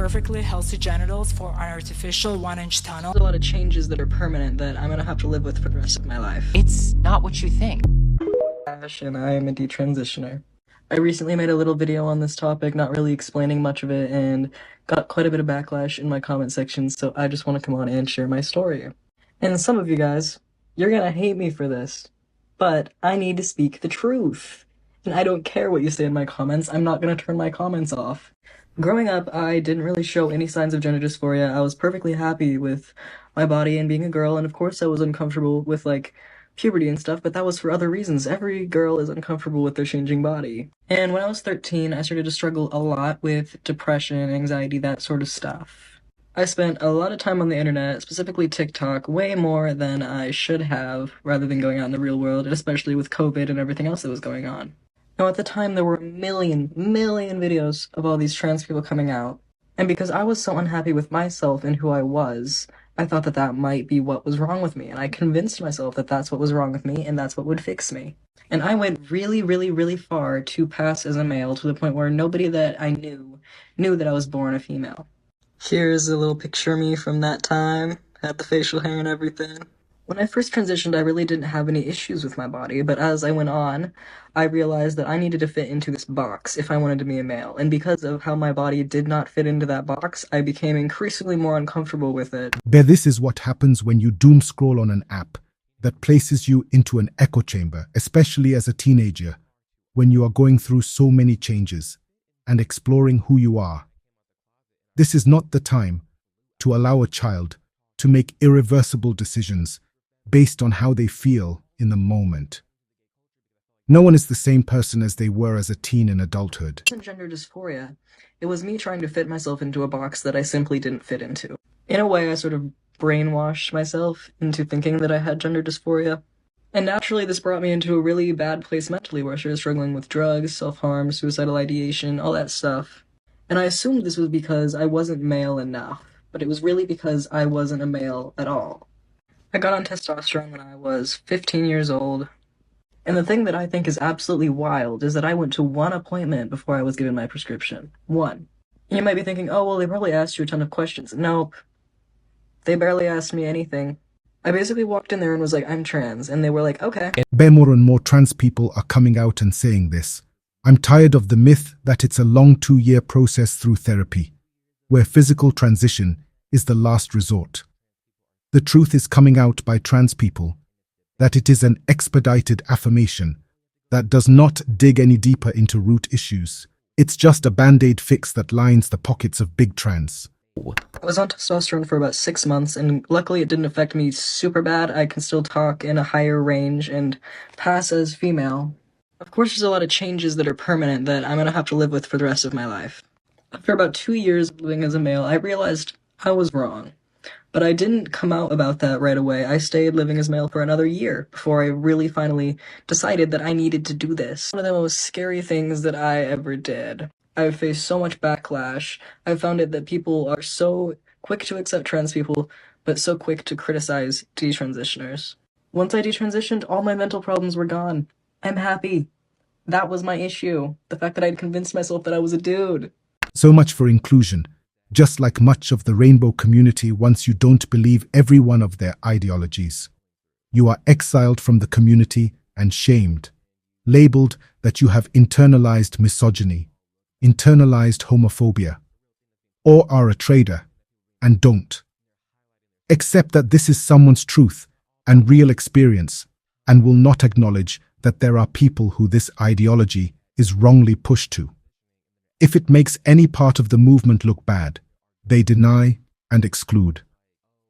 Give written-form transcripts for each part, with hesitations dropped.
perfectly healthy genitals for an artificial 1-inch tunnel. There's a lot of changes that are permanent that I'm gonna have to live with for the rest of my life. It's not what you think. And I am a detransitioner. I recently made a little video on this topic, not really explaining much of it, and got quite a bit of backlash in my comment section, so I just want to come on and share my story. And some of you guys, you're gonna hate me for this, but I need to speak the truth. And I don't care what you say in my comments, I'm not gonna turn my comments off. Growing up, I didn't really show any signs of gender dysphoria. I was perfectly happy with my body and being a girl, and of course I was uncomfortable with, like, puberty and stuff, but that was for other reasons. Every girl is uncomfortable with their changing body. And when I was 13, I started to struggle a lot with depression, anxiety, that sort of stuff. I spent a lot of time on the internet, specifically TikTok, way more than I should have, rather than going out in the real world, and especially with COVID and everything else that was going on. Now, at the time, there were a million videos of all these trans people coming out, and because I was so unhappy with myself and who I was, I thought that that might be what was wrong with me, and I convinced myself that that's what was wrong with me, and that's what would fix me. And I went really far to pass as a male, to the point where nobody that I knew that I was born a female. Here's a little picture of me from that time, had the facial hair and everything. When I first transitioned, I really didn't have any issues with my body, but as I went on, I realized that I needed to fit into this box if I wanted to be a male, and because of how my body did not fit into that box, I became increasingly more uncomfortable with it. This is what happens when you doom scroll on an app that places you into an echo chamber, especially as a teenager, when you are going through so many changes and exploring who you are. This is not the time to allow a child to make irreversible decisions based on how they feel in the moment. No one is the same person as they were as a teen in adulthood. It wasn't gender dysphoria. It was me trying to fit myself into a box that I simply didn't fit into. In a way, I sort of brainwashed myself into thinking that I had gender dysphoria. And naturally, this brought me into a really bad place mentally, where I started struggling with drugs, self-harm, suicidal ideation, all that stuff. And I assumed this was because I wasn't male enough, but it was really because I wasn't a male at all. I got on testosterone when I was 15 years old, and the thing that I think is absolutely wild is that I went to one appointment before I was given my prescription. One. And you might be thinking, oh, well, they probably asked you a ton of questions. Nope. They barely asked me anything. I basically walked in there and was like, I'm trans, and they were like, okay. More and more trans people are coming out and saying this. I'm tired of the myth that it's a long 2-year process through therapy, where physical transition is the last resort. The truth is coming out by trans people that it is an expedited affirmation that does not dig any deeper into root issues. It's just a band-aid fix that lines the pockets of big trans. I was on testosterone for about 6 months, and luckily it didn't affect me super bad. I can still talk in a higher range and pass as female. Of course, there's a lot of changes that are permanent that I'm gonna have to live with for the rest of my life. After about 2 years of living as a male, I realized I was wrong. But I didn't come out about that right away. I stayed living as male for another year before I really finally decided that I needed to do this. One of the most scary things that I ever did. I've faced so much backlash. I've found it that people are so quick to accept trans people, but so quick to criticize detransitioners. Once I detransitioned, all my mental problems were gone. I'm happy. That was my issue. The fact that I'd convinced myself that I was a dude. So much for inclusion. Just like much of the rainbow community, once you don't believe every one of their ideologies, you are exiled from the community and shamed, labeled that you have internalized misogyny, internalized homophobia, or are a traitor, and don't. Accept that this is someone's truth and real experience, and will not acknowledge that there are people who this ideology is wrongly pushed to. If it makes any part of the movement look bad, they deny and exclude.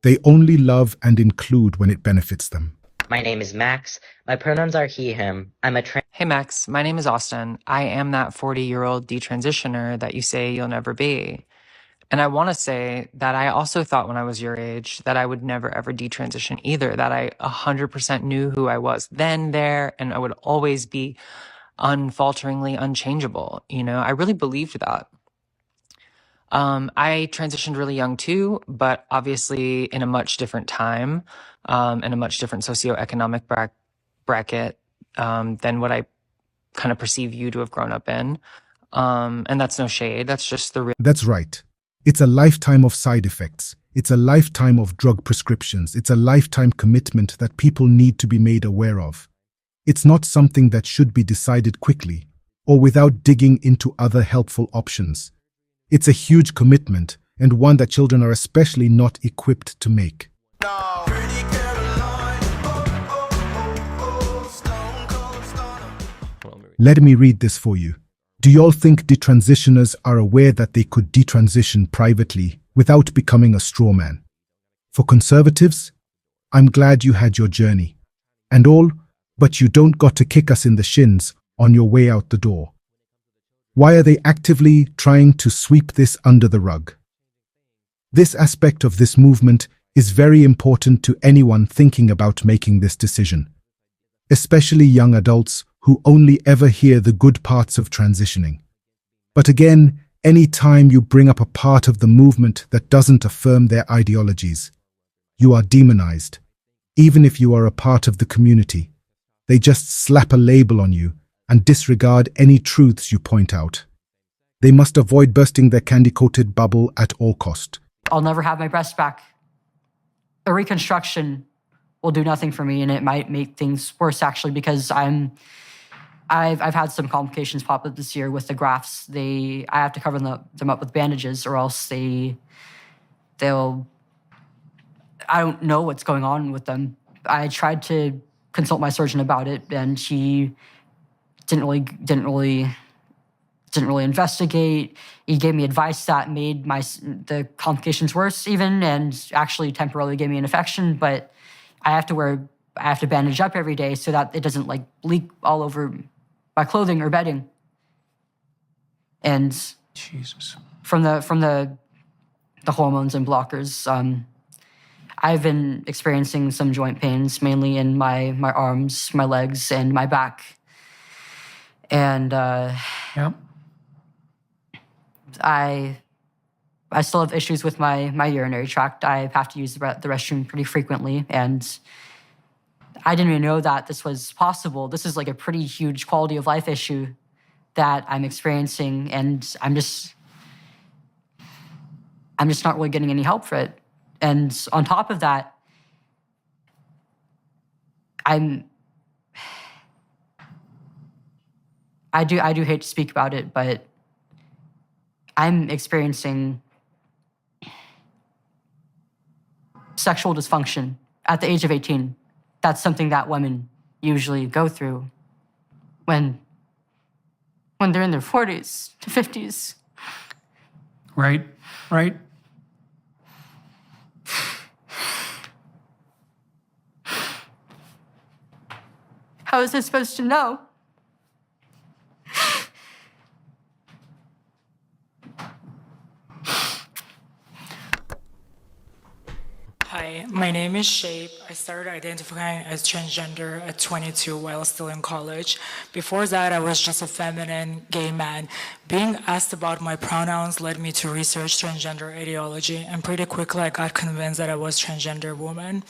They only love and include when it benefits them. My name is Max. My pronouns are he, him. I'm a Hey Max, my name is Austin. I am that 40-year-old detransitioner that you say you'll never be. And I want to say that I also thought when I was your age that I would never ever detransition either, that I 100% knew who I was then, there, and I would always be unfalteringly unchangeable. You know, I really believed that. I transitioned really young too, but obviously in a much different time, in a much different socioeconomic bracket, than what I kind of perceive you to have grown up in. And that's no shade. That's just the real. That's right. It's a lifetime of side effects. It's a lifetime of drug prescriptions. It's a lifetime commitment that people need to be made aware of. It's not something that should be decided quickly or without digging into other helpful options. It's a huge commitment and one that children are especially not equipped to make. Let me read this for you. Do y'all think detransitioners are aware that they could detransition privately without becoming a straw man? For conservatives, I'm glad you had your journey and all, but you don't got to kick us in the shins on your way out the door. Why are they actively trying to sweep this under the rug? This aspect of this movement is very important to anyone thinking about making this decision, especially young adults who only ever hear the good parts of transitioning. But again, any time you bring up a part of the movement that doesn't affirm their ideologies, you are demonized. Even if you are a part of the community, they just slap a label on you and disregard any truths you point out. They must avoid bursting their candy-coated bubble at all cost. I'll never have my breast back. A reconstruction will do nothing for me, and it might make things worse actually, because I've had some complications pop up this year with the grafts. I have to cover them up with bandages, or else they'll. I don't know what's going on with them. I tried to consult my surgeon about it, and he didn't really investigate. He gave me advice that made the complications worse even, and actually temporarily gave me an infection. But I have to bandage up every day so that it doesn't like leak all over my clothing or bedding. And Jesus. From the hormones and blockers, I've been experiencing some joint pains, mainly in my arms, my legs, and my back. And Yep. I still have issues with my urinary tract. I have to use the restroom pretty frequently, and I didn't even know that this was possible. This is like a pretty huge quality of life issue that I'm experiencing, and I'm just not really getting any help for it. And on top of that, I do hate to speak about it, but I'm experiencing sexual dysfunction at the age of 18. That's something that women usually go through when they're in their 40s to 50s. Right. Right. How was I supposed to know? Hi, my name is Shape. I started identifying as transgender at 22 while still in college. Before that, I was just a feminine gay man. Being asked about my pronouns led me to research transgender ideology, and pretty quickly I got convinced that I was transgender woman.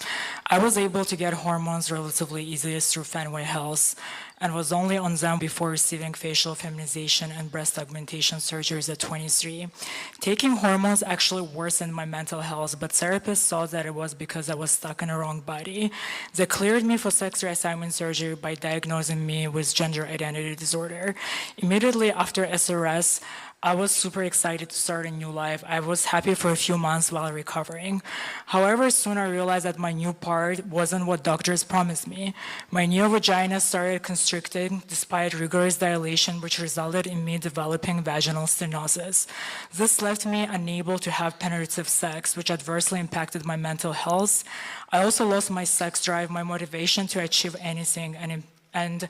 I was able to get hormones relatively easily through Fenway Health, and was only on them before receiving facial feminization and breast augmentation surgeries at 23. Taking hormones actually worsened my mental health, but therapists thought that it was because I was stuck in a wrong body. They cleared me for sex reassignment surgery by diagnosing me with gender identity disorder. Immediately after SRS, I was super excited to start a new life. I was happy for a few months while recovering. However, soon I realized that my new part wasn't what doctors promised me. My new vagina started constricting despite rigorous dilation, which resulted in me developing vaginal stenosis. This left me unable to have penetrative sex, which adversely impacted my mental health. I also lost my sex drive, my motivation to achieve anything, and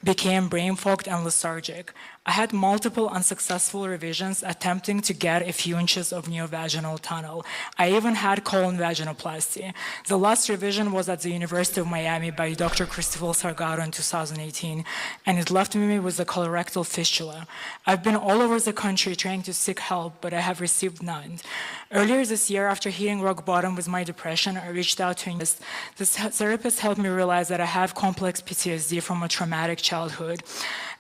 became brain-fogged and lethargic. I had multiple unsuccessful revisions attempting to get a few inches of new vaginal tunnel. I even had colon vaginoplasty. The last revision was at the University of Miami by Dr. Christopher Sargato in 2018, and it left me with a colorectal fistula. I've been all over the country trying to seek help, but I have received none. Earlier this year, after hitting rock bottom with my depression, I reached out to this therapist helped me realize that I have complex PTSD from a traumatic childhood,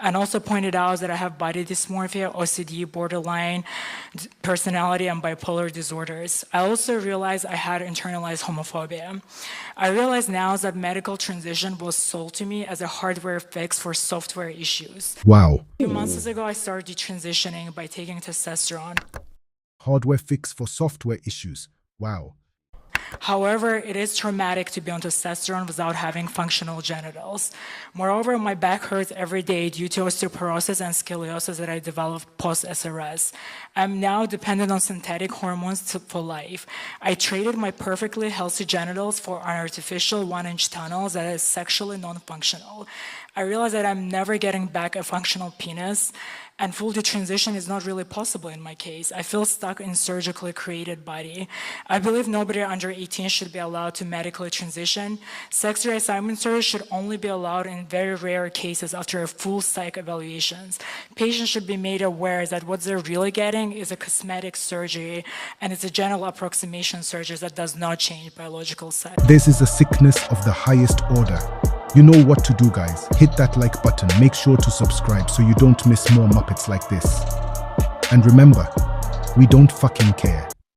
and also pointed out that I have body dysmorphia, OCD, borderline personality, and bipolar disorders. I also realized I had internalized homophobia. I realize now that medical transition was sold to me as a hardware fix for software issues. Wow. A few months ago, I started detransitioning by taking testosterone. Hardware fix for software issues. Wow. However, it is traumatic to be on testosterone without having functional genitals. Moreover, my back hurts every day due to osteoporosis and scoliosis that I developed post-SRS. I'm now dependent on synthetic hormones for life. I traded my perfectly healthy genitals for an artificial 1-inch tunnel that is sexually non-functional. I realize that I'm never getting back a functional penis, and full detransition is not really possible in my case. I feel stuck in surgically created body. I believe nobody under 18 should be allowed to medically transition. Sex reassignment surgery should only be allowed in very rare cases after a full psych evaluations. Patients should be made aware that what they're really getting is a cosmetic surgery, and it's a general approximation surgery that does not change biological sex. This is a sickness of the highest order. You know what to do, guys. Hit that like button. Make sure to subscribe so you don't miss more Muppets like this. And remember, we don't fucking care.